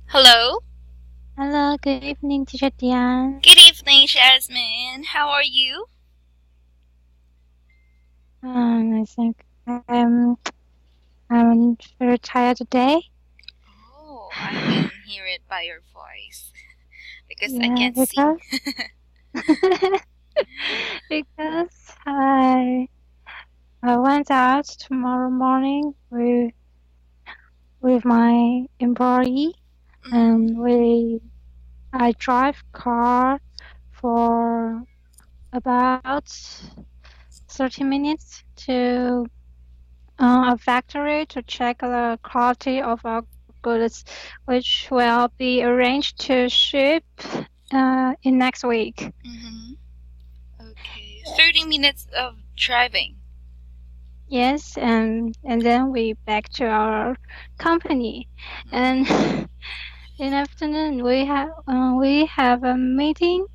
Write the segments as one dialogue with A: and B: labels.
A: Hello.
B: Hello, good evening, Teacher Deann.
A: Good evening, Jasmine. How are you?
B: I think I'm very tired today.
A: Oh, I can hear it by your voice because I
B: Yeah,
A: can't see.
B: because I went out tomorrow morning with my employee,
A: Mm-hmm.
B: and I drive car for about 30 minutes to a factory to check the quality of our goods, which will be arranged to ship in next week.
A: Mm-hmm. Okay. 30 minutes of driving.
B: Yes, and then we back to our company, and
A: Mm-hmm.
B: in afternoon we have a meeting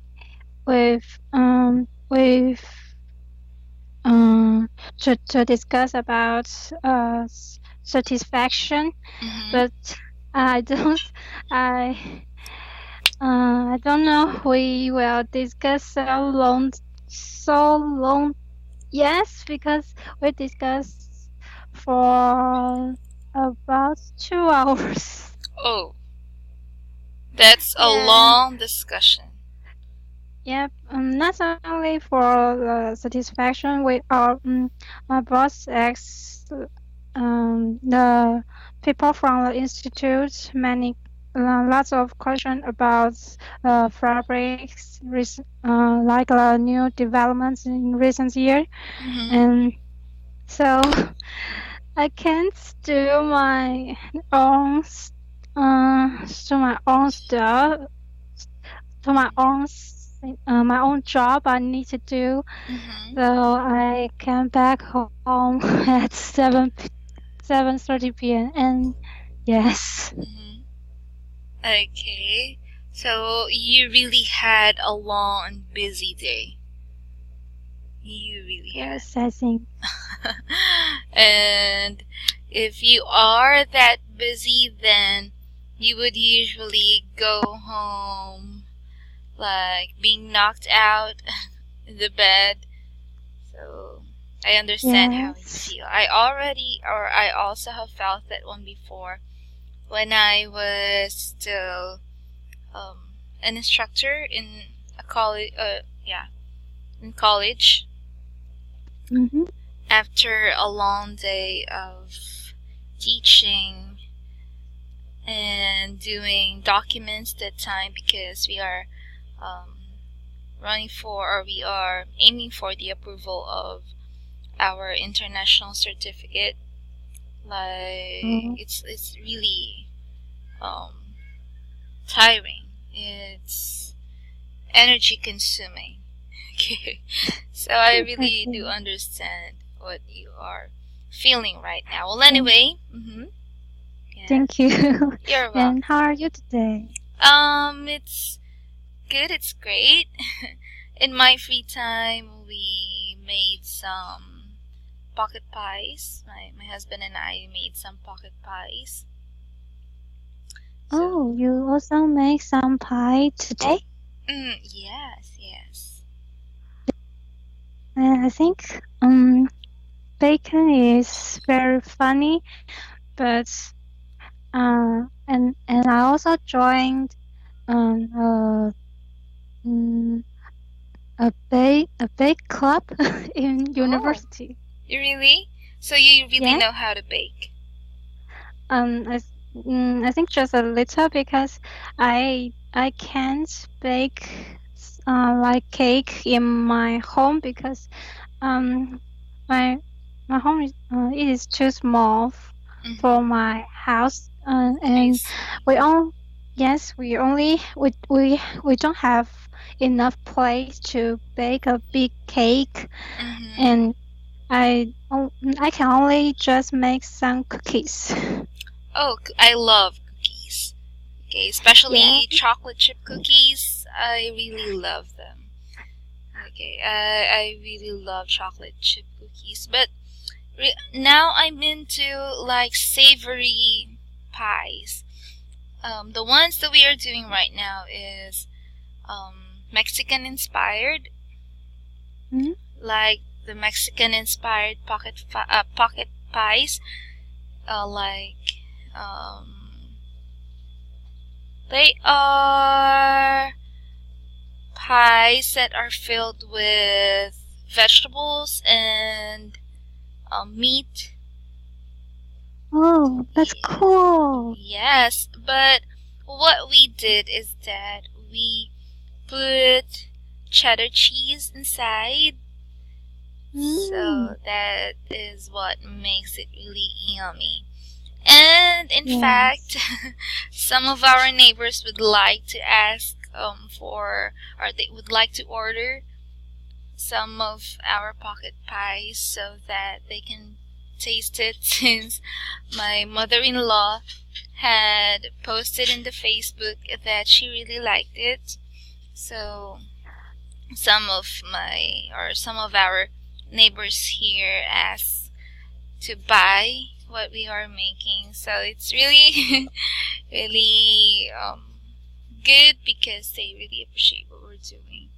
B: with um to discuss about satisfaction,
A: Mm-hmm.
B: but I don't I I don't know. We will discuss so long. Yes, because we discussed for about 2 hours.
A: Oh, that's a
B: Yeah.
A: long discussion.
B: Yep. Not only for the satisfaction with my boss asked the people from the institute lots of questions about fabrics, like new developments in recent year,
A: Mm-hmm.
B: and so I can't do own s- do my own stuff to my own job I need to do.
A: Mm-hmm.
B: So I came back home at 7:30 p.m. and yes,
A: Mm-hmm. Okay. So you really had a long and busy day. You really had.
B: yes, I think
A: And if you are that busy, then you would usually go home like being knocked out in the bed. So I understand how you
B: yes.
A: feel. I also have felt that one before when I was still an instructor in a college. Yeah, in college.
B: Mm-hmm.
A: After a long day of teaching and doing documents that time because we are um, running for or we are aiming for the approval of our international certificate. Like
B: Oh,
A: it's really um, tiring. It's energy consuming. Okay, so I really do
B: okay.
A: understand what you are feeling right now. Well,
B: Thank,
A: anyway,
B: thank
A: yes,
B: you.
A: you're
B: And how
A: welcome.
B: are you today?
A: It's good. It's great. In my free time, we made some pocket pies. My husband and I made some pocket pies. So,
B: Oh, you also make some pie today?
A: yes, yes.
B: I think bacon is very funny, but and I also joined um uh mm, a bake club in
A: Oh,
B: university.
A: you really? So you really
B: Yeah.
A: know how to bake?
B: I think just a little because I can't bake like cake in my home because um my my home it is too small for
A: Mm-hmm.
B: my house,
A: I
B: and we
A: see.
B: all yes we only we don't have enough place to bake a big cake,
A: Mm-hmm.
B: and I can only just make some cookies.
A: Oh, I love cookies. Okay,
B: Yeah.
A: especially chocolate chip cookies. I really love them. Okay, I really love chocolate chip cookies, but now I'm into like savory pies. The ones that we are doing right now is Mexican inspired,
B: Mm?
A: like the Mexican inspired pocket pies, like they are pies that are filled with vegetables and meat.
B: Oh, that's cool.
A: Yes, but what we did is that we put cheddar cheese inside,
B: Mm.
A: so that is what makes it really yummy. And in fact,
B: Yes.
A: some of our neighbors would like to ask for, or they would like to order some of our pocket pies so that they can taste it since my mother-in-law had posted in the Facebook that she really liked it. So some of our neighbors here asked to buy what we are making. So it's really really good because they really appreciate what we're doing.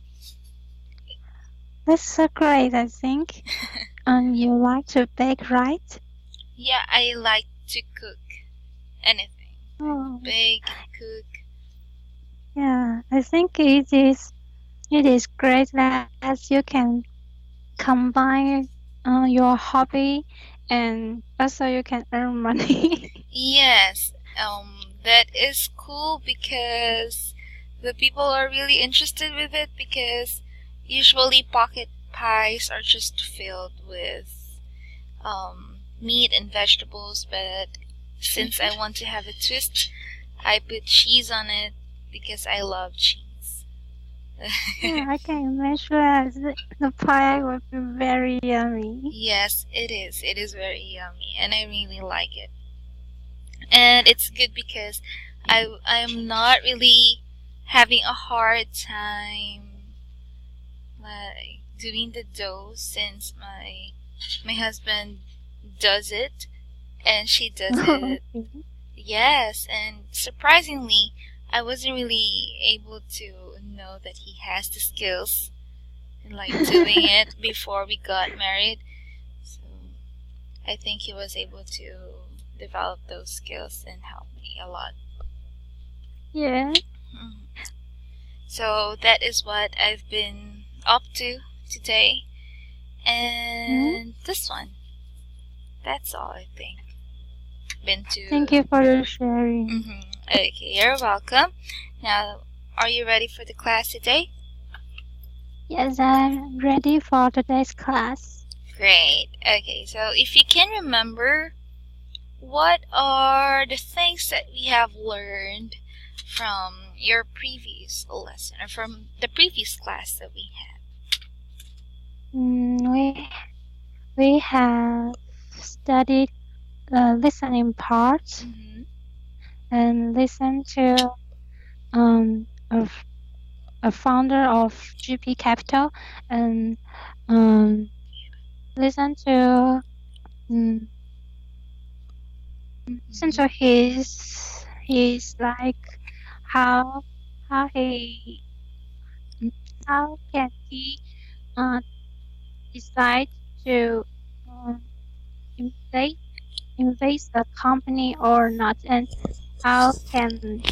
B: That's so great, I think. And you like to bake, right?
A: Yeah, I like to cook anything. I
B: Oh,
A: bake and cook.
B: yeah. I think it is great that you can combine your hobby and also you can earn money.
A: Yes, that is cool because the people are really interested with it because usually pocket pies are just filled with meat and vegetables, but since I want to have a twist, I put cheese on it because I love cheese.
B: Yeah, I can imagine that the pie would be very yummy.
A: Yes, it is. It is very yummy, and I really like it. And it's good because I am not really having a hard time like doing the dough since my husband does it and she does it.
B: Okay.
A: Yes, and surprisingly, I wasn't really able to know that he has the skills in like doing it before we got married. So I think he was able to develop those skills and help me a lot.
B: Yeah.
A: Mhm. So that is what I've been up to today.
B: Mhm.
A: And this one. That's all I think. Been
B: Thank
A: to.
B: you for your sharing.
A: Okay, you're welcome. Now, are you ready for the class today?
B: Yes, I'm ready for today's class.
A: Great. Okay, so if you can remember, what are the things that we have learned from your previous lesson or from the previous class that we had?
B: Mm, we have studied listening parts
A: Mm-hmm.
B: and listened to um a, a founder of GP Capital and um listen to mm, listen to his like how how he how can he uh decide to um, invest invest a company or not, and how can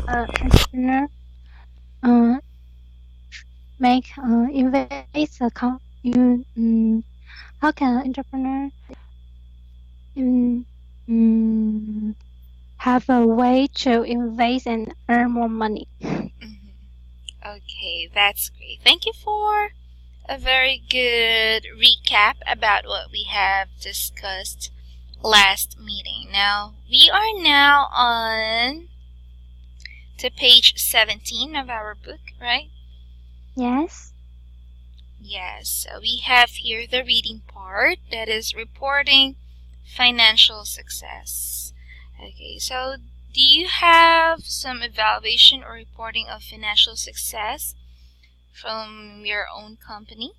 B: entrepreneur uh, make invest a how can an entrepreneur um, um, have a way to invest and earn more money?
A: Mm-hmm. Okay, that's great. Thank you for a very good recap about what we have discussed last meeting. Now, we are now on to page 17 of our book, right?
B: Yes.
A: Yes, so we have here the reading part that is reporting financial success. Okay, so do you have some evaluation or reporting of financial success from your own company?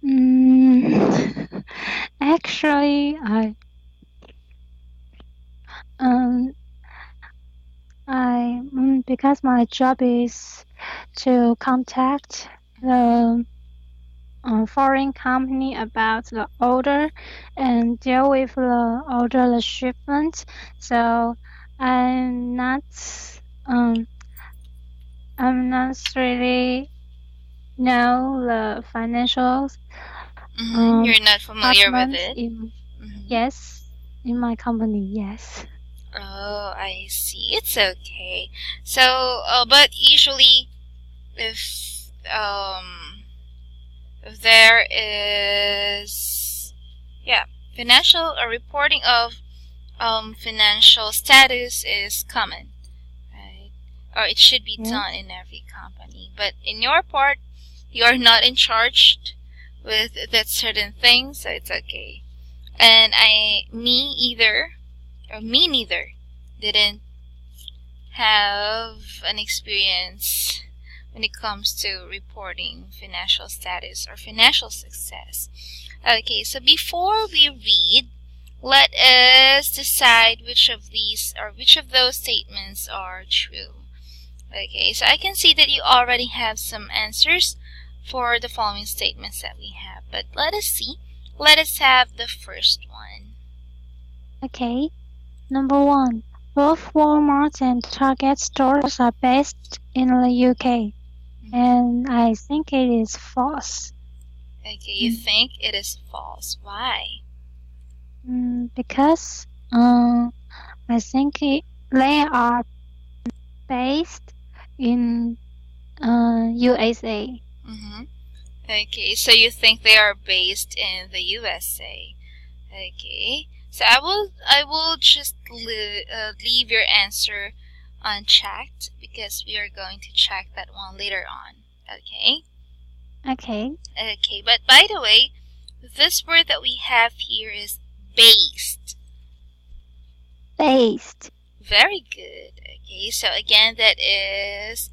B: Mm, actually, um because my job is to contact the foreign company about the order and deal with the order the shipment. So I'm not um I'm not really know the financial
A: You're not familiar with
B: department
A: it?
B: in
A: Mm-hmm.
B: yes in my company. Yes.
A: Oh, I see. It's okay. So, but usually, if if there is, yeah, financial or reporting of financial status is common, right? Or it should be done
B: Yes.
A: in every company. But in your part, you are not in charge with that certain thing, so it's okay. And me neither, didn't have an experience when it comes to reporting financial status or financial success. Okay, so before we read, let us decide which of these or which of those statements are true. Okay, so I can see that you already have some answers for the following statements that we have, but let us see. Let us have the first one.
B: Okay. Number one, both Walmart and Target stores are based in the UK, and I think it is false.
A: Okay, you think it is false. Why?
B: Because I think they are based in USA.
A: Mm-hmm. Okay, so you think they are based in the USA. Okay, so I will just leave your answer unchecked because we are going to check that one later on. Okay.
B: Okay.
A: Okay, but by the way, this word that we have here is based.
B: Based.
A: Very good. Okay, so again, that is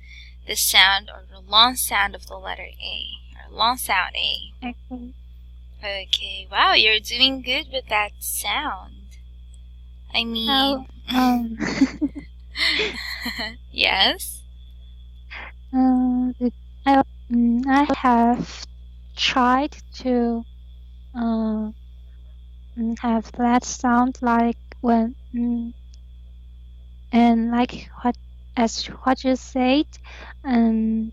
A: the sound or the long sound of the letter A, or long sound A.
B: Okay.
A: Okay, wow, you're doing good with that sound. I
B: Now,
A: mean, yes?
B: I, I have tried to have that sound like when and like what you said, and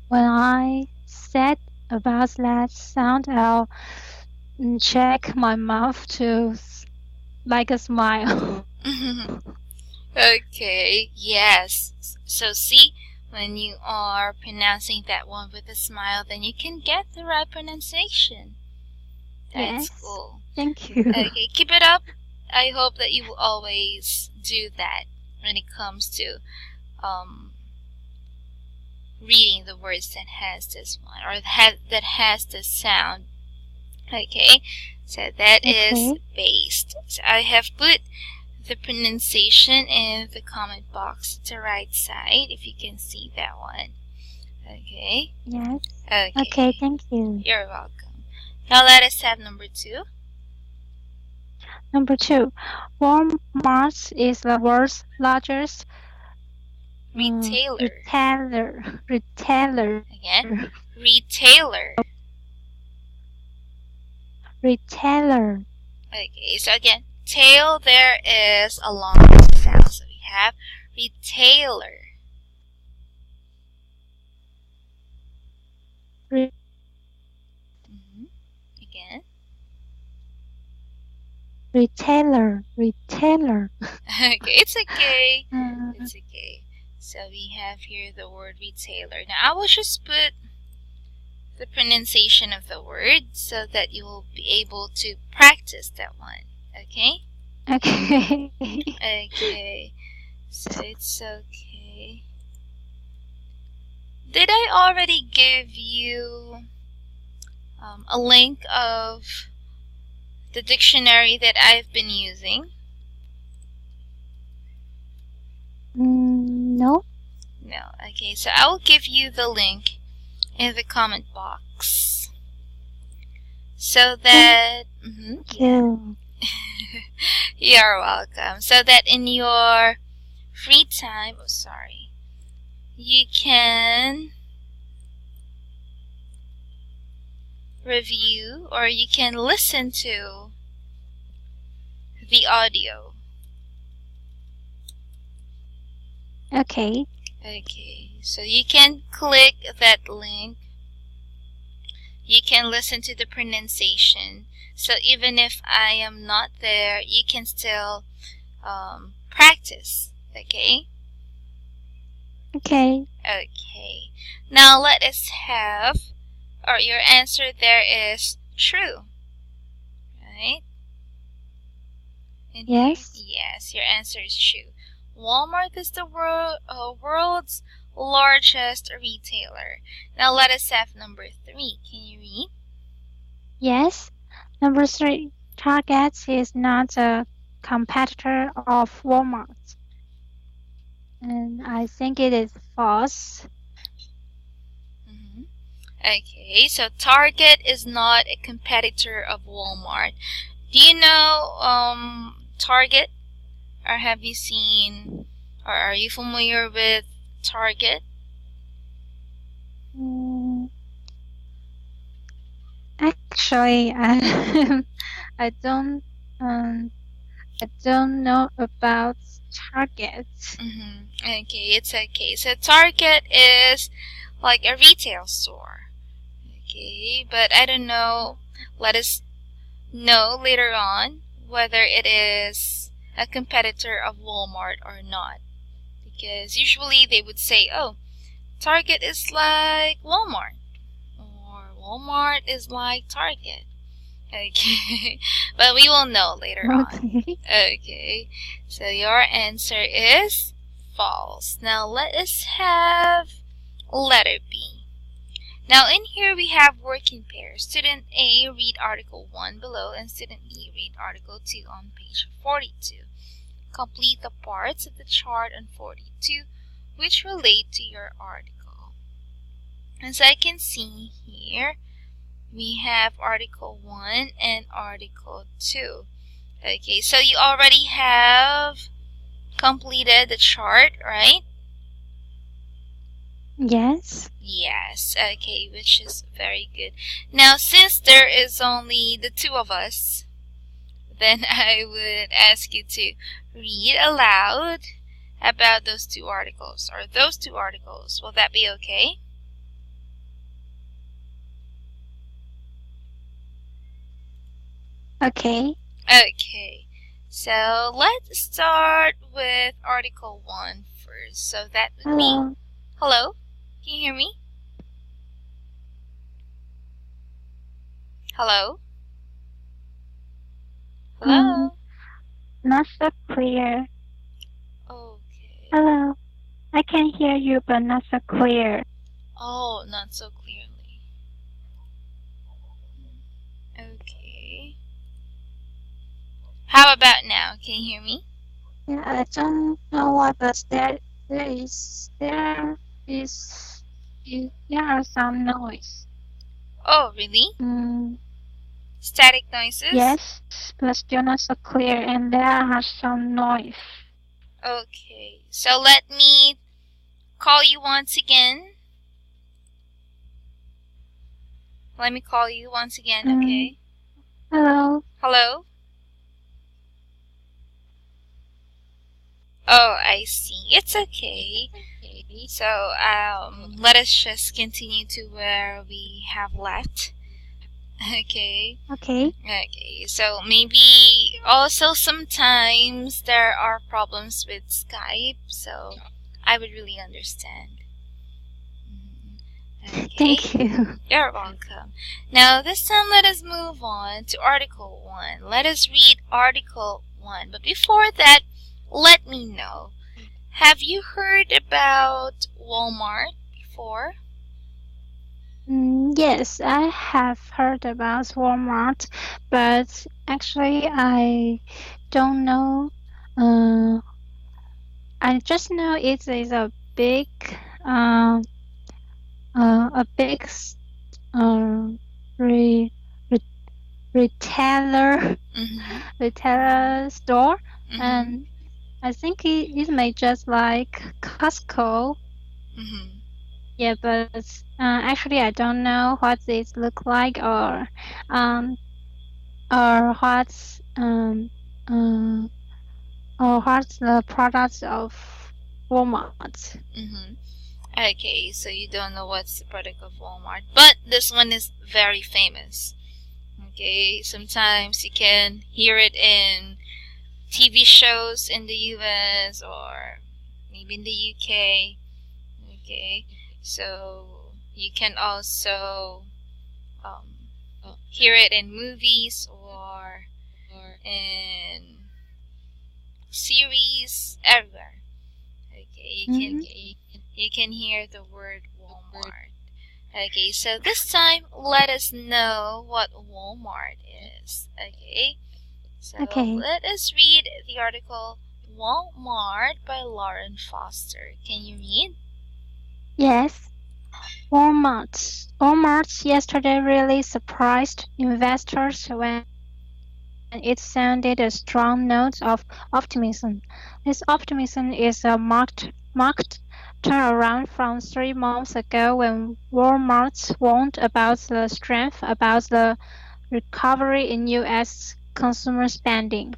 B: when I said about that sound, I'll check my mouth to like a smile.
A: Okay, yes. So see, when you are pronouncing that one with a smile, then you can get the right pronunciation. That's
B: Yes,
A: cool.
B: thank you.
A: Okay, keep it up. I hope that you will always do that when it comes to um, reading the words that has this one or that has this sound. Okay, so that is
B: Okay.
A: based. So I have put the pronunciation in the comment box to the right side if you can see that one. Okay.
B: Yes. Okay,
A: Okay.
B: thank you.
A: You're welcome. Now let us have number 2.
B: Number 2, Walmart is the world's largest
A: Retailer.
B: retailer.
A: Again, retailer.
B: Retailer.
A: Okay, so again, tail there is a long sound. So we have retailer.
B: Re-
A: Again.
B: retailer.
A: Okay, it's okay.
B: Uh,
A: It's okay. So we have here the word retailer. Now I will just put the pronunciation of the word so that you will be able to practice that one. Okay?
B: okay.
A: Okay. So it's okay. Did I already give you a link of the dictionary that I've been using?
B: No.
A: No. Okay, so I will give you the link in the comment box so that
B: Thank you.
A: you're welcome. So that in your free time, oh sorry, you can review or you can listen to the audio.
B: Okay.
A: Okay, so you can click that link. You can listen to the pronunciation. So even if I am not there, you can still practice. Okay?
B: Okay.
A: Okay. Now let us have, or your answer there is true. Right? In here?
B: Yes.
A: Yes, your answer is true. Walmart is the world's largest retailer. Now let us have number 3. Can you read?
B: Yes. Number 3. Target is not a competitor of Walmart. And I think it is false.
A: Mm-hmm. Okay, so Target is not a competitor of Walmart. Do you know Target? Or have you seen, or are you familiar with Target?
B: Mm, actually, I don't I don't know about Target.
A: Okay, it's okay. So Target is like a retail store. Okay, but I don't know. Let us know later on whether it is a competitor of Walmart or not. Because usually they would say, oh, Target is like Walmart, or Walmart is like Target. Okay, but we will know later on.
B: Okay.
A: Okay, so your answer is false. Now let us have letter B. Now in here we have working pairs. Student A read article 1 below and student B read article 2 on page 42. Complete the parts of the chart on 42 which relate to your article. As I can see here, we have article 1 and article 2. Okay, so you already have completed the chart, right?
B: Yes.
A: Yes, okay, which is very good. Now, since there is only the two of us, then I would ask you to read aloud about those two articles, or those two articles. Will that be okay?
B: Okay.
A: Okay, so let's start with Article 1 first. So that would be,
B: Hello.
A: hello? Can you hear me? Hello?
B: Mm,
A: Hello?
B: not so clear.
A: Okay.
B: Hello. I can hear you, but not so clear.
A: Oh, not so clearly. Okay. How about now? Can you hear me?
B: Yeah, I don't know what, but is there are some noise.
A: Oh, really?
B: Mm,
A: Static noises?
B: yes, but still not so clear, and there are some noise.
A: Okay. So let me call you once again. Let me call you once again,
B: Mm,
A: okay?
B: hello.
A: Hello? Oh, I see. It's okay. So, let us just continue to where we have left. Okay.
B: Okay.
A: Okay. So maybe also sometimes there are problems with Skype, so I would really understand. Okay.
B: Thank you.
A: You're welcome. Now this time let us move on to Article 1. Let us read Article 1. But before that, let me know. Have you heard about Walmart before?
B: Yes, I have heard about Walmart, but actually I don't know. Uh, I just know it is uh, a big uh, re, re, retailer
A: Mm-hmm.
B: retailer store,
A: Mm-hmm.
B: and I think it may just like Costco.
A: Mm-hmm.
B: Yeah, but actually I don't know what these look like um or uh, what's the products of Walmart.
A: Mm-hmm. Okay, so you don't know what's the product of Walmart, but this one is very famous. Okay, sometimes you can hear it in TV shows in the US or maybe in the UK. Okay, so you can also um, hear it in movies or in series everywhere. Okay,
B: Mm-hmm.
A: you can hear the word Walmart. Okay, so this time let us know what Walmart is. Okay, so
B: Okay.
A: let us read the article Walmart by Lauren Foster. Can you read?
B: Yes. Walmart yesterday really surprised investors when it sounded a strong note of optimism. This optimism is a marked turnaround from 3 months ago when Walmart warned about the strength about the recovery in U.S. consumer spending.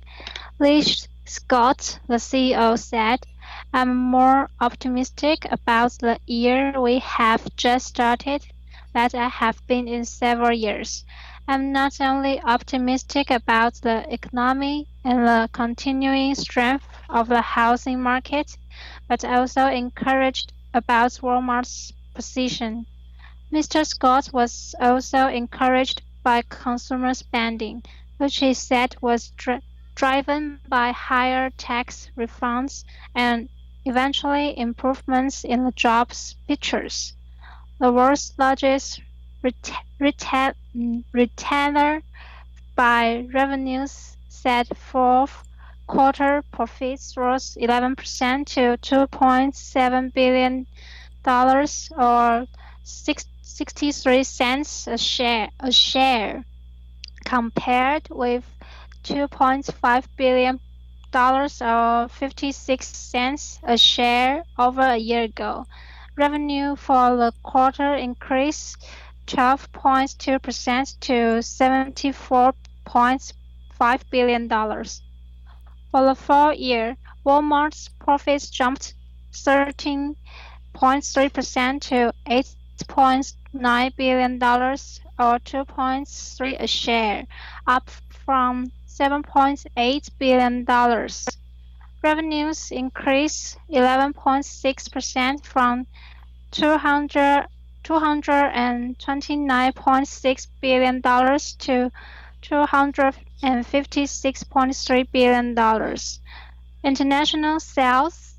B: Lee Scott, the CEO, said, I'm more optimistic about the year we have just started than I have been in several years. I'm not only optimistic about the economy and the continuing strength of the housing market, but also encouraged about Walmart's position. Mr. Scott was also encouraged by consumer spending, which he said was driven by higher tax refunds and eventually improvements in the jobs pictures. The world's largest retailer by revenues said fourth quarter profits rose 11% to $2.7 billion or 63 cents a share compared with $2.5 billion or 56 cents a share over a year ago. Revenue for the quarter increased 12.2% to $74.5 billion. For the full year, Walmart's profits jumped 13.3% to $8.9 billion or 2.3 a share, up from $7.8 billion. Revenues increased 11.6% from 229.6 billion to $256.3 billion. International sales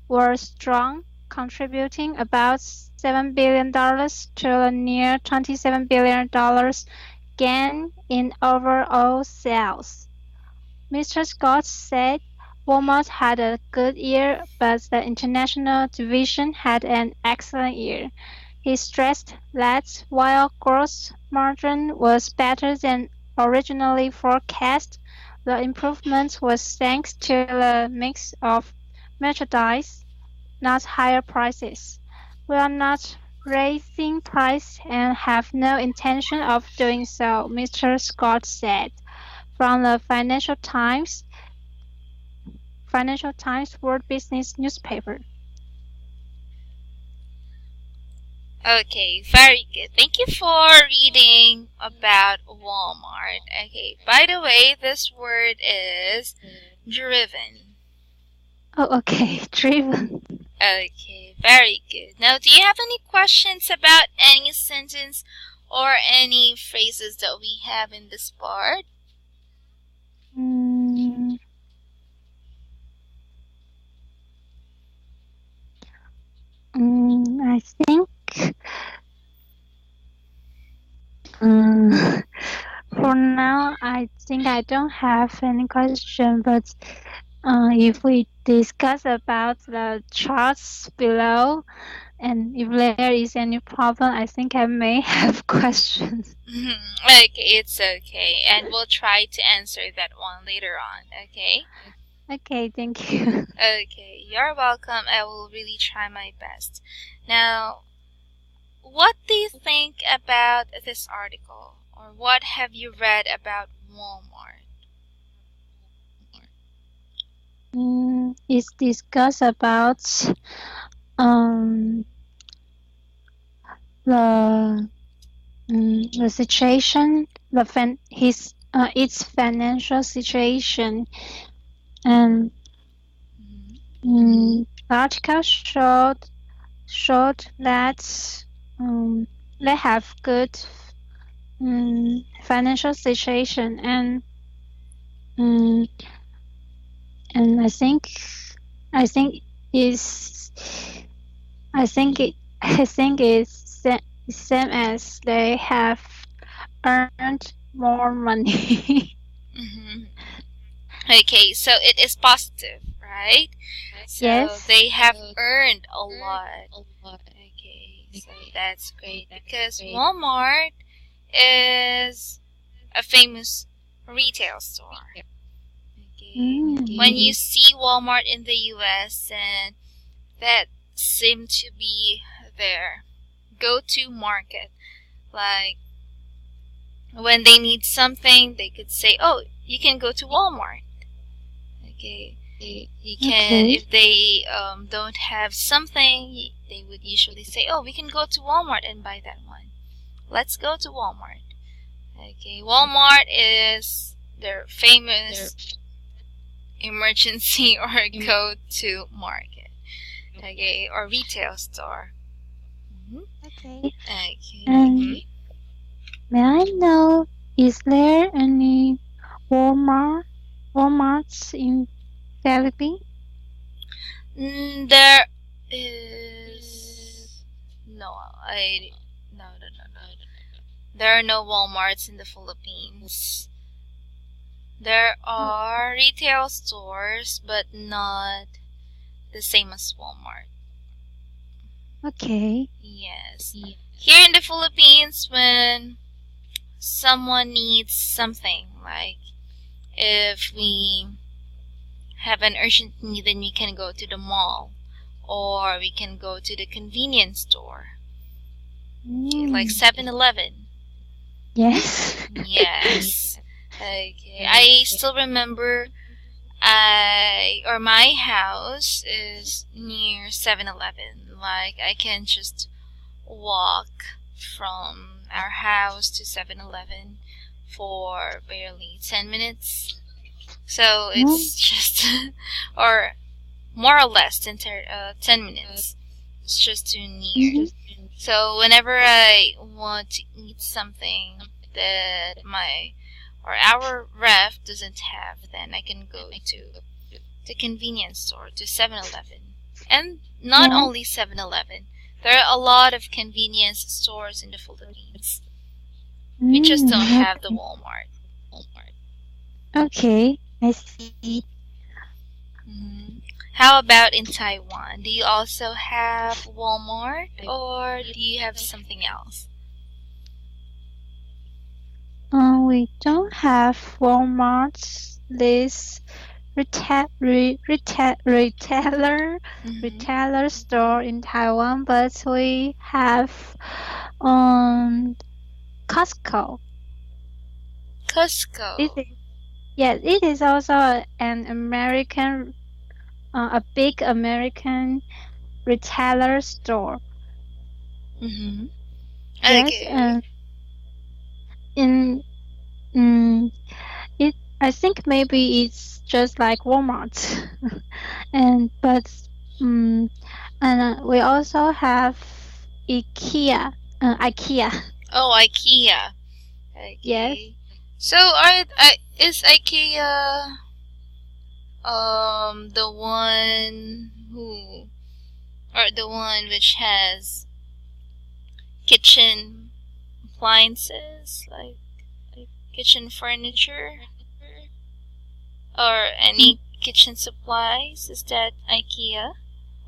B: were strong, contributing about $7 billion to a near $27 billion gain in overall sales. Mr. Scott said Walmart had a good year, but the international division had an excellent year. He stressed that while gross margin was better than originally forecast, the improvement was thanks to the mix of merchandise, not higher prices. We are not raising price and have no intention of doing so, Mr. Scott said. From the Financial Times World Business newspaper.
A: Okay, very good. Thank you for reading about Walmart. Okay, by the way, this word is driven.
B: Oh, okay, driven.
A: Okay, very good. Now, do you have any questions about any sentence or any phrases that we have in this part?
B: Mm, I think um, for now, I think I don't have any question, but if we discuss about the charts below, and if there is any problem, I think I may have questions.
A: Okay, it's okay. And we'll try to answer that one later on, okay?
B: Okay, thank you.
A: Okay, you're welcome. I will really try my best. Now, what do you think about this article? Or what have you read about Walmart?
B: It's discussed about um the the situation, its financial situation, and
A: Mhm.
B: the article showed that they have good financial situation, um, and I think is I think it's same as they have earned more money.
A: Mhm. Okay, so it is positive, right? So
B: Yes.
A: they have earned a lot. Okay, so that's great because Walmart is a famous retail store. Okay, when you
B: Mm.
A: see Walmart in the US, and that seem to be their go-to market. Like when they need something, they could say, "Oh, you can go to Walmart." Okay, you can
B: Okay.
A: if they don't have something, they would usually say, "Oh, we can go to Walmart and buy that one. Let's go to Walmart." Okay, Walmart is their famous emergency or go-to market. Okay, or retail store. Mhm.
B: Okay.
A: Okay.
B: And may I know, is there any Walmart Walmarts in Philippines?
A: There is no. I no no no no. There are no WalMarts in the Philippines. There
B: Oh,
A: are retail stores, but not the same as Walmart.
B: okay.
A: Yes. Here in the Philippines, when someone needs something, like if we have an urgent need, then we can go to the mall or we can go to the convenience store. Okay, like
B: Mm.
A: 7-Eleven.
B: Yes.
A: Yes. Okay. I still remember my house is near 7-Eleven. Like I can just walk from our house to 7-Eleven for barely 10 minutes. So
B: Mm.
A: it's just or more or less 10 minutes. It's just too near.
B: Mhm.
A: So whenever I want to eat something that my or our ref doesn't have, then I can go to the convenience store, to 7-Eleven. And not
B: Yeah.
A: only 7-Eleven, there are a lot of convenience stores in the Philippines. We just don't have the
B: Okay.
A: Walmart.
B: Okay. I see.
A: Hmm. How about in Taiwan? Do you also have Walmart or do you have something else?
B: We don't have Walmart's this
A: Hmm.
B: retailer store in Taiwan, but we have um Costco. It
A: Costco.
B: is, yes, it is also an a big American retailer store.
A: Hmm.
B: Yes,
A: Okay.
B: and in mm, it, I think maybe it's just like Walmart, and but um, and we also have IKEA.
A: Oh, IKEA.
B: Yes,
A: Okay. So, is IKEA the one who or the one which has kitchen appliances like kitchen furniture or
B: mm,
A: any kitchen supplies? Is that IKEA?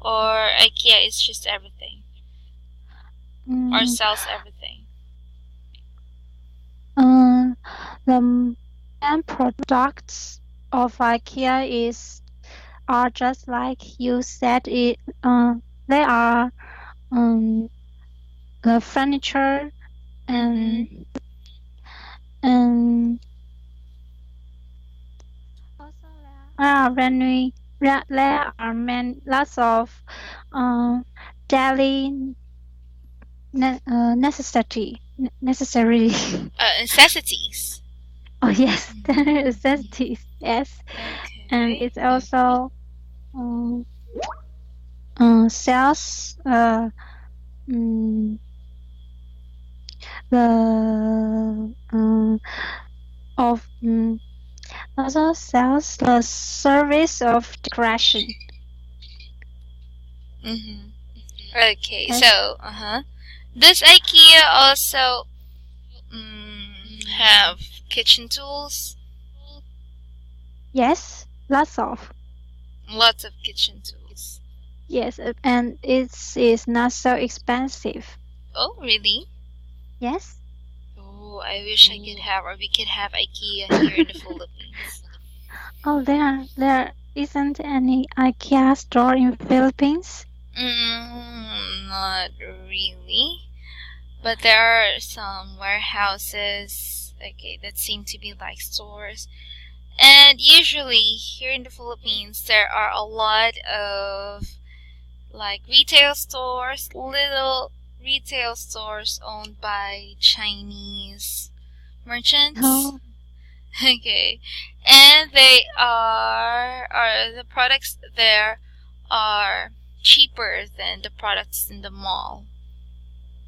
A: Or IKEA is just everything or
B: mm,
A: sells everything?
B: uh, the main products of IKEA is are just like you said. They are um the furniture
A: Mhm.
B: and and also there are lots of um daily necessary.
A: Necessities.
B: Oh yes,
A: Mhm.
B: necessities. Yes, and
A: Okay.
B: it's also um, sells mm, the of also sells the service of decoration.
A: Mhm. Okay.
B: Yes,
A: So, does IKEA also have kitchen tools?
B: yes, lots of.
A: Lots of kitchen tools.
B: Yes, and it's not so expensive.
A: Oh, really?
B: Yes.
A: Oh, I wish I could have, or we could have IKEA here in the Philippines.
B: Oh, there isn't any IKEA store in Philippines.
A: Not really. But there are some warehouses, okay, that seem to be like stores. And usually here in the Philippines, there are a lot of like retail stores, little retail stores owned by Chinese merchants.
B: Oh,
A: Okay. And the products there are cheaper than the products in the mall.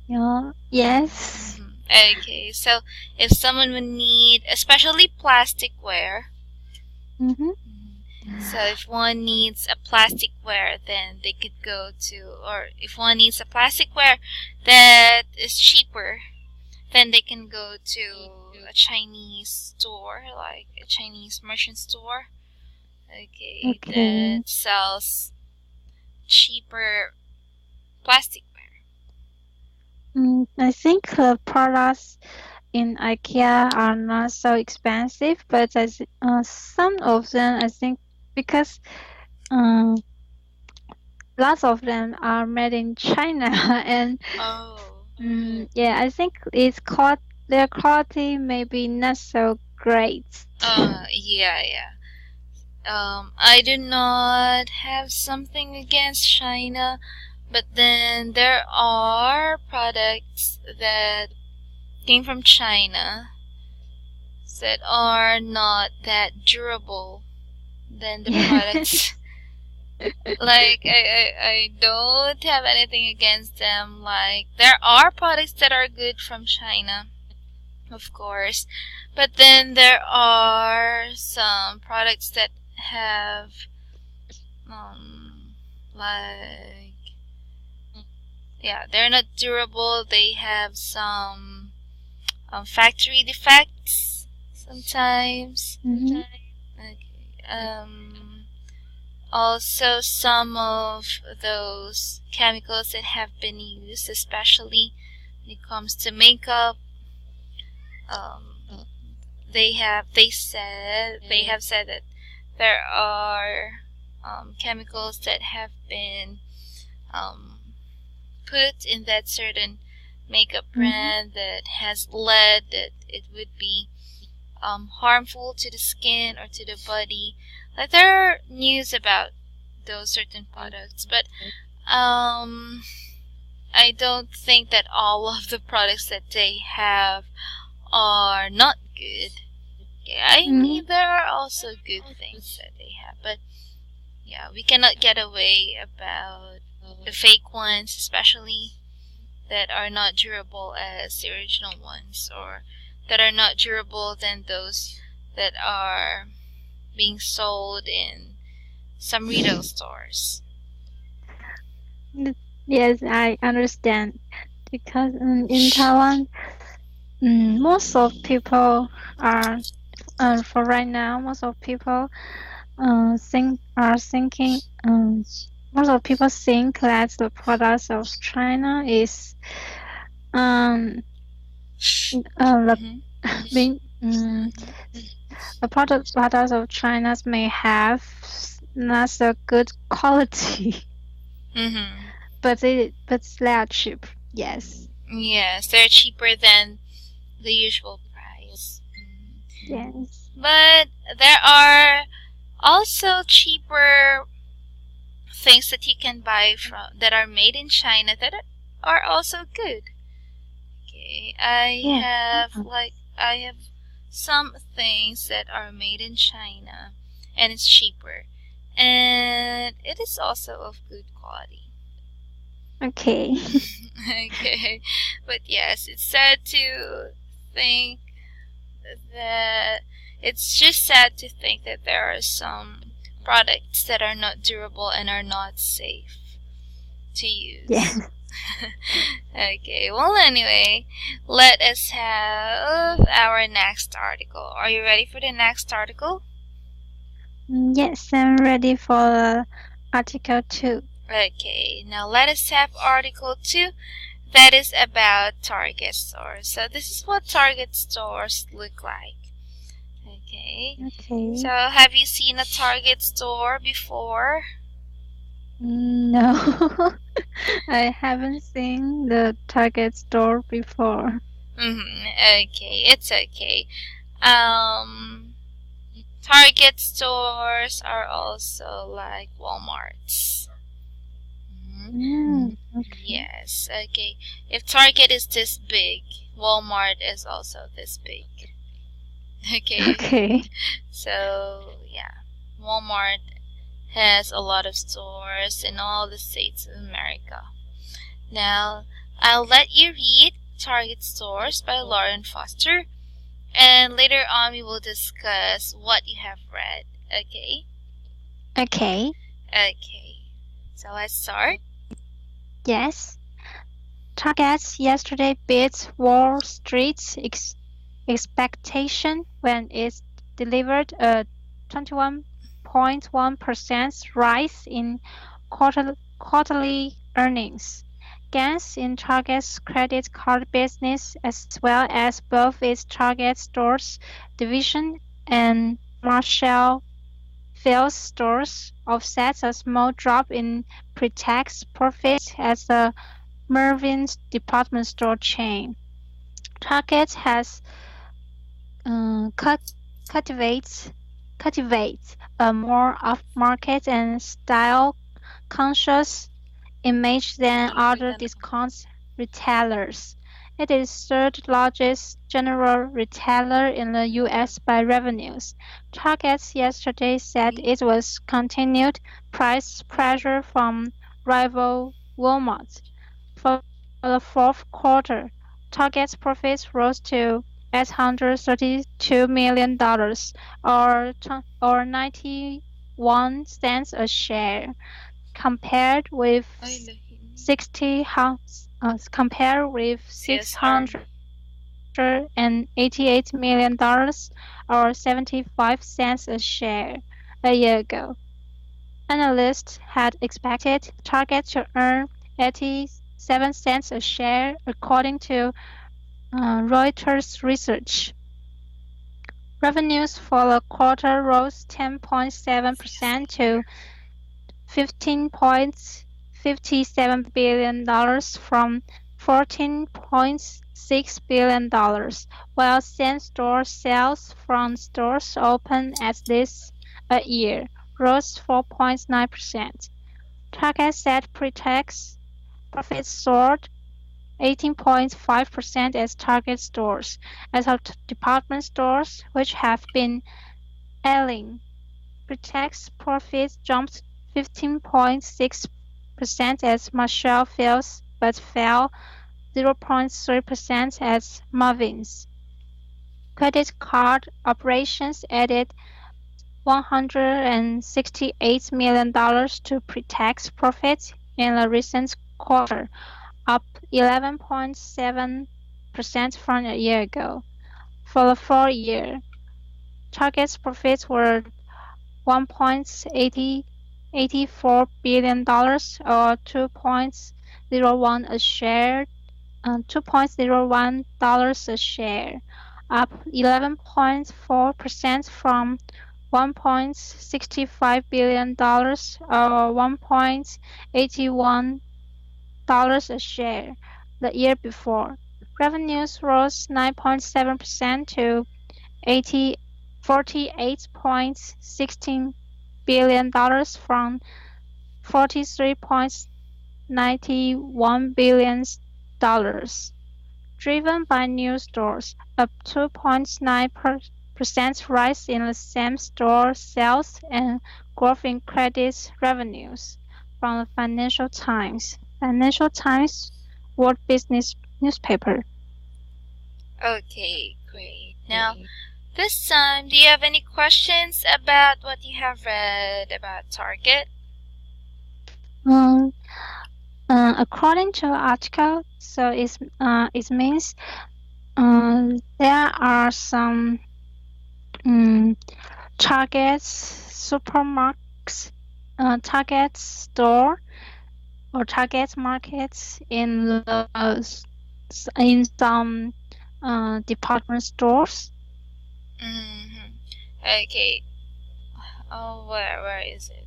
B: yeah, yes.
A: Mhm. Okay, so if someone would need, especially plasticware,
B: Mm-hmm.
A: mhm, so if one needs a plasticware, then they could go to, or if one needs a plasticware that is cheaper, then they can go to a Chinese store, like a Chinese merchant store, okay,
B: Okay.
A: that sells cheaper plasticware.
B: I think the products in IKEA are not so expensive, but some of them I think because um, lots of them are made in China, and
A: Oh.
B: yeah, I think their quality maybe not so great.
A: Yeah, yeah. I do not have something against China, but then there are products that came from China that are not that durable than the products.
B: Yes.
A: Like, I don't have anything against them. Like, there are products that are good from China, of course, but then there are some products that have like, yeah, they're not durable. They have some factory defects sometimes.
B: Mhm.
A: Okay. Also, some of those chemicals that have been used, especially when it comes to makeup, um, they have said that there are chemicals that have been um, put in that certain makeup
B: Mhm.
A: brand that has led that it would be harmful to the skin or to the body. Like, there are news about those certain products, but um, I don't think that all of the products that they have are not good. Okay, I
B: Mhm.
A: mean, there are also good things that they have, but yeah, we cannot get away about the fake ones, especially that are not durable as the original ones, or that are not durable than those that are being sold in some retail stores.
B: Yes, I understand because in Taiwan, most of people are for right now. Most of people thinking most of people think that the products of China is um the
A: Hmm.
B: being the products of China may have not so good quality,
A: Mm-hmm.
B: but they are cheap. Yes,
A: Yes, they're cheaper than the usual price. Mhm.
B: yes,
A: But there are also cheaper things that you can buy from that are made in China that are also good. Okay,
B: yeah.
A: I have some things that are made in China and it's cheaper and it is also of good quality.
B: Okay.
A: Okay, but yes, it's sad to think that it's just sad to think that there are some products that are not durable and are not safe to use.
B: Yes.
A: Okay, well, anyway, let us have our next article. Are you ready for the next article?
B: Yes, I'm ready for Article 2.
A: Okay, now let us have Article 2 that is about Target stores. So, this is what Target stores look like. Okay, so
B: Okay.
A: have you seen a Target store before?
B: No, I haven't seen the Target store before.
A: Okay, it's okay. Um, Target stores are also like Walmarts. Mhm.
B: Okay.
A: Yes, okay. If Target is this big, Walmart is also this big. Okay,
B: Okay.
A: so yeah, Walmart has a lot of stores in all the states of America. Now, I'll let you read Target Stores by Lauren Foster, and later on we will discuss what you have read. Okay?
B: Okay.
A: Okay. So let's start.
B: Yes. Target yesterday beat Wall Street's expectation when it delivered a 21.1% rise in quarterly earnings. Gains in Target's credit card business, as well as both its Target stores division and Marshall Field's stores, offset a small drop in pre-tax profits at the Mervyn's department store chain. Target has cultivates cultivates a more upmarket and style-conscious image than other discount retailers. It is third largest general retailer in the US by revenues. Target yesterday said it was continued price pressure from rival Walmart. For the fourth quarter, Target's profits rose to $832 million, or 91 cents a share, compared with
A: Ay, lahin.
B: compared with
A: CSR.
B: $688 million, or 75 cents a share, a year ago. Analysts had expected Target to earn 87 cents a share, according to Reuters research. Revenues for the quarter rose 10.7% to $15.57 billion from $14.6 billion, while same-store sales from stores open at least a year rose 4.9%. Target said pre-tax profits soared 18.5% at Target stores, as of department stores, which have been ailing. Pre-tax profits jumped 15.6% at Marshall Field's, but fell 0.3% at Marvin's. Credit card operations added $168 million to pre-tax profits in the recent quarter, up 11.7% from a year ago. For the full year, Target's profits were $1.84 billion, or 2.01 dollars a share, up 11.4% from $1.65 billion or $1.81 a share the year before. Revenues rose 9.7% to 48.16 billion dollars from 43.91 billion dollars, driven by new stores, a 2.9% rise in the same-store sales and growth in credit revenues. From the Financial Times. Financial Times World Business newspaper.
A: Okay, great. Now, this time, do you have any questions about what you have read about Target?
B: According to the article, so it means there are some Target supermarkets, Target store or Target markets in some department stores.
A: Mm-hmm. Okay. Oh, where is it?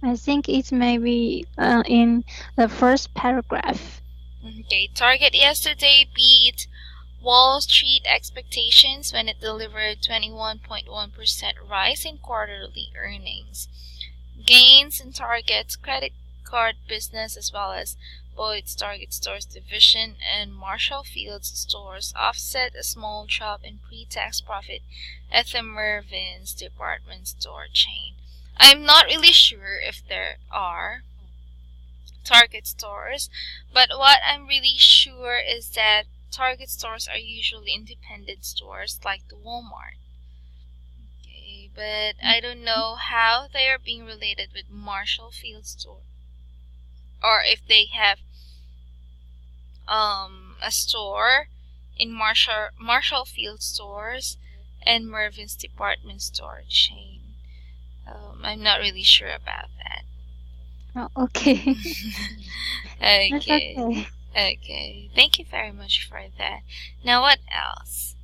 B: I think it may be in the first paragraph.
A: Okay, Target yesterday beat Wall Street expectations when it delivered 21.1% rise in quarterly earnings. Gains in Target's credit card business as well as both its Target Stores division and Marshall Field's stores offset a small drop in pre-tax profit at the Mervyn's department store chain. I'm not really sure if there are Target stores, but what I'm really sure is that Target stores are usually independent stores like the Walmart. Okay, but I don't know how they are being related with Marshall Field store, or if they have a store in Marshall Field stores and Mervyn's department store chain. I'm not really sure about that.
B: Oh, okay. That's
A: Okay.
B: okay.
A: Okay. Thank you very much for that. Now, what else?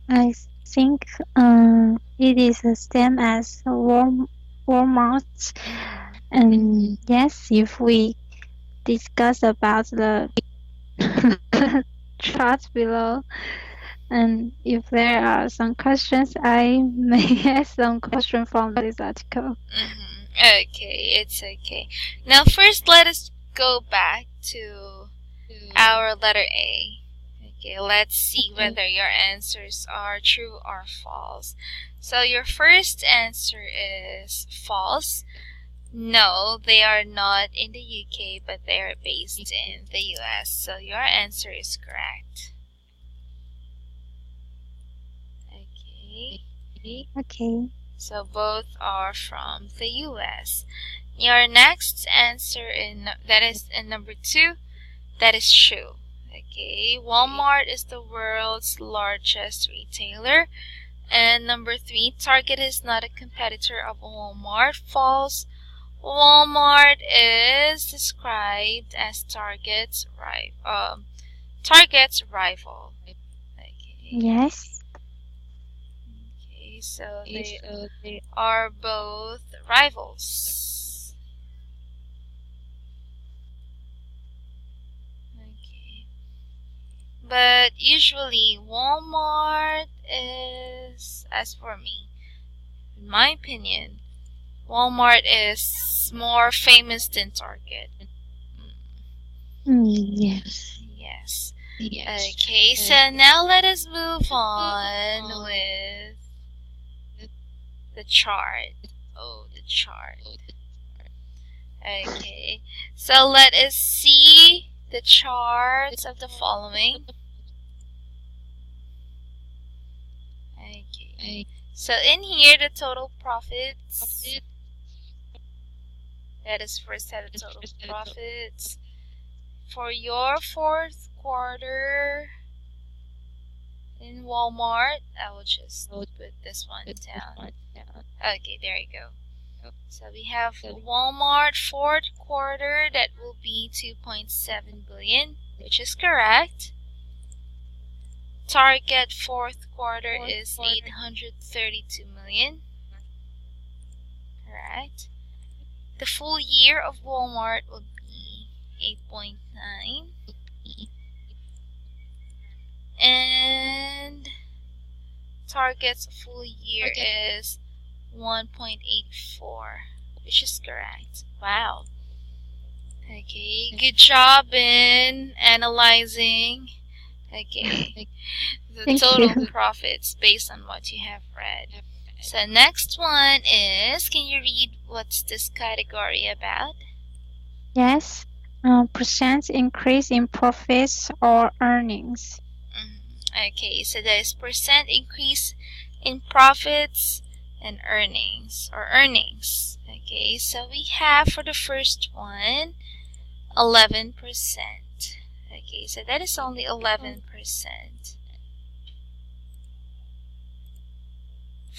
B: I think it is the same as Walmart. And yes, if we discuss about the chart below, and if there are some questions, I may ask some questions from this article.
A: Okay, it's okay. Now, first, let us go back to our letter A. Okay, let's see whether your answers are true or false. So, your first answer is false. No, they are not in the UK, but they are based in the US. So, your answer is correct.
B: Okay.
A: So both are from the US. Your next answer that is in number 2, that is true. Okay, Walmart is the world's largest retailer. And number 3, Target is not a competitor of Walmart. False. Walmart is described as Target's rival. Okay.
B: Yes.
A: Okay, so they are both rivals. Okay. But usually Walmart is, as for me, in my opinion, Walmart is more famous than Target.
B: Yes.
A: Yes. Okay, so now let us move on with the chart. Oh, the chart. Okay, so let us see the charts of the following. Okay, so in here the total profits. That is first set of total profits for your fourth quarter in Walmart. I will just put this one down. Okay, there you go. So we have Walmart fourth quarter, that will be 2.7 billion, which is correct. Target fourth quarter is 832 million. Correct. The full year of Walmart would be 8.9. And Target's full year is 1.84, which is correct. Wow. Okay, good job in analyzing. Okay, the
B: Thank
A: total
B: you.
A: profits based on what you have read. So next one is, can you read what's this category about?
B: Yes. Percent increase in profits or earnings.
A: Okay, so that is percent increase in profits and earnings, or earnings. Okay, so we have for the first one 11%. Okay, so that is only 11%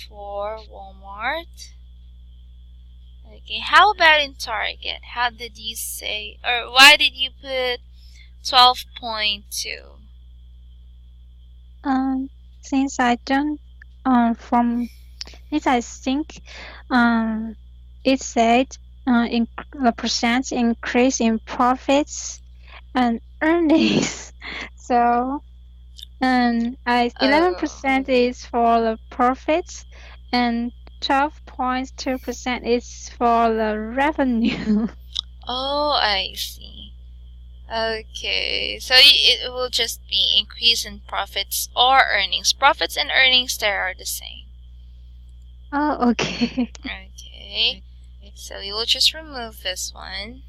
A: for Walmart. Okay, how about in Target? How did you say, or why did you put 12.2?
B: Since I don't since I think it said the percent increase in profits and earnings. So 11% is for the profits and 12.2% is for the revenue.
A: Oh, I see. Okay, so it will just be increase in profits or earnings. Profits and earnings there are the same.
B: Oh, okay.
A: Okay, so we will just remove this one.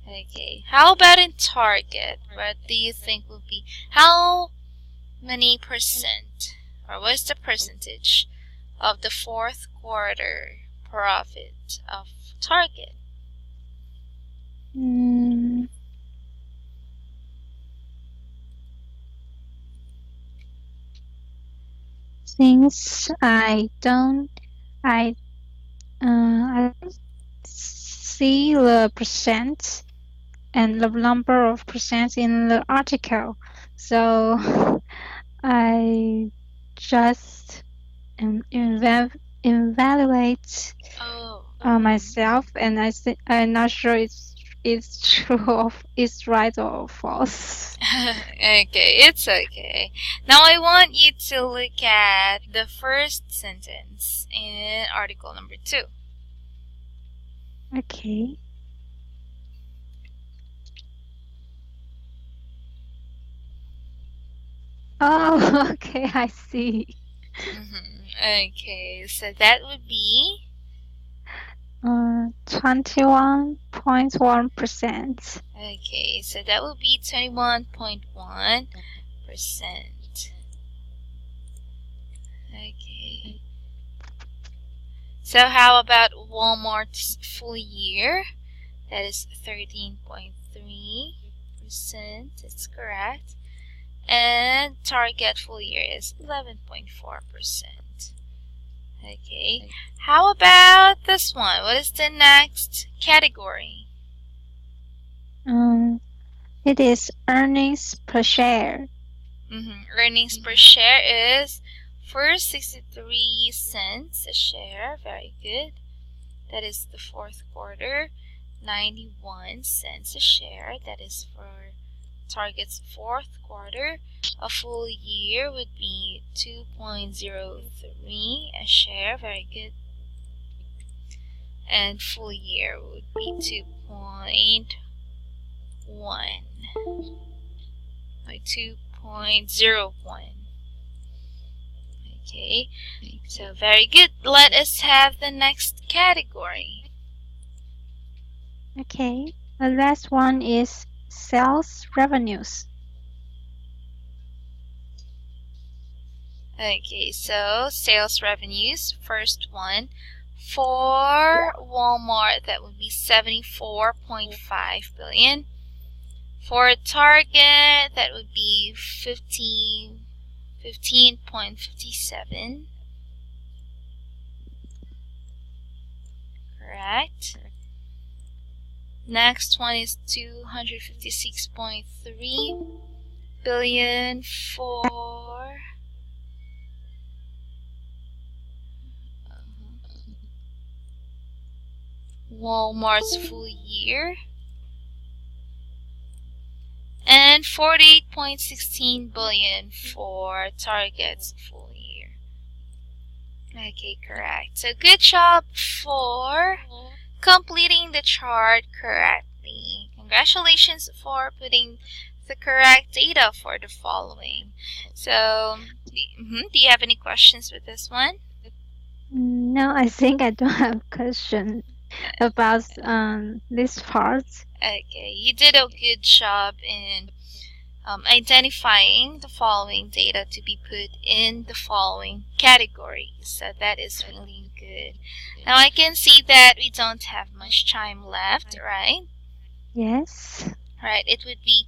A: Okay, how about in Target? What do you think will be, how many percent, or what is the percentage of the fourth quarter profit of Target?
B: Since I don't see the percent and the number of percent in the article, so I just evaluate myself, and I'm not sure it's true or it's right or false.
A: Okay, it's okay. Now I want you to look at the first sentence in article number 2.
B: Okay. Oh, okay, I see.
A: Okay, so that would be
B: 21.1%.
A: okay, so that would be 21.1%. Okay. So how about Walmart's full year? That is 13.3%. That's correct. And Target full year is 11.4%. Okay. How about this one? What is the next category?
B: It is earnings per share.
A: Earnings per share is for 63 cents a share. Very good. That is the fourth quarter. 91 cents a share. That is for Target's fourth quarter. A full year would be 2.03 a share. Very good. And full year would be 2.1 by 2.01. Okay, so very good. Let us have the next category.
B: Okay, the last one is sales revenues.
A: Okay, so sales revenues, first one. For Walmart, that would be 74.5 billion. For Target, that would be 15.57. correct. Next one is 256.3 billion for Walmart's full year, and 48.16 billion for Target's full year. Okay, correct. So good job for completing the chart correctly. Congratulations for putting the correct data for the following. So, do you have any questions with this one?
B: No, I think I don't have question about this part.
A: Okay, you did a good job in identifying the following data to be put in the following categories. So that is really good. Now I can see that we don't have much time left, right?
B: Yes.
A: Right, it would be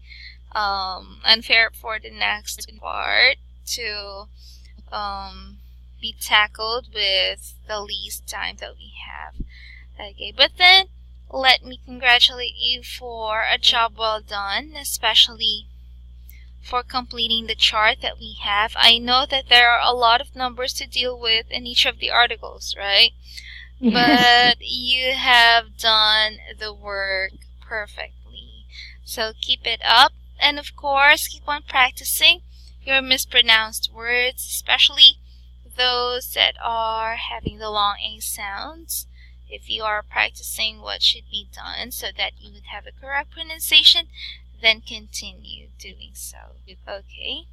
A: unfair for the next part to be tackled with the least time that we have. Okay, but then let me congratulate you for a job well done, especially for completing the chart that we have. I know that there are a lot of numbers to deal with in each of the articles, right?
B: Yes.
A: But you have done the work perfectly. So keep it up, and of course, keep on practicing your mispronounced words, especially those that are having the long A sounds. If you are practicing what should be done so that you would have a correct pronunciation, then continue doing so. Okay?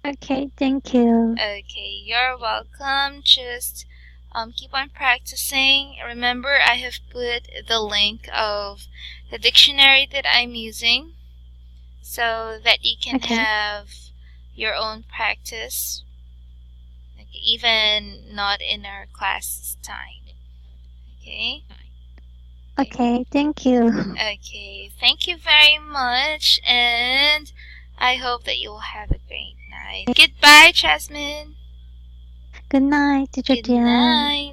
B: Okay, thank you.
A: Okay, you're welcome. Just keep on practicing. Remember, I have put the link of the dictionary that I'm using so that you can
B: Okay.
A: have your own practice, like even not in our class time. Okay?
B: Okay, thank you.
A: Okay, thank you very much, and I hope that you will have a great night. Goodbye, Jasmine.
B: Good night, Teacher
A: Good
B: Deann.
A: night.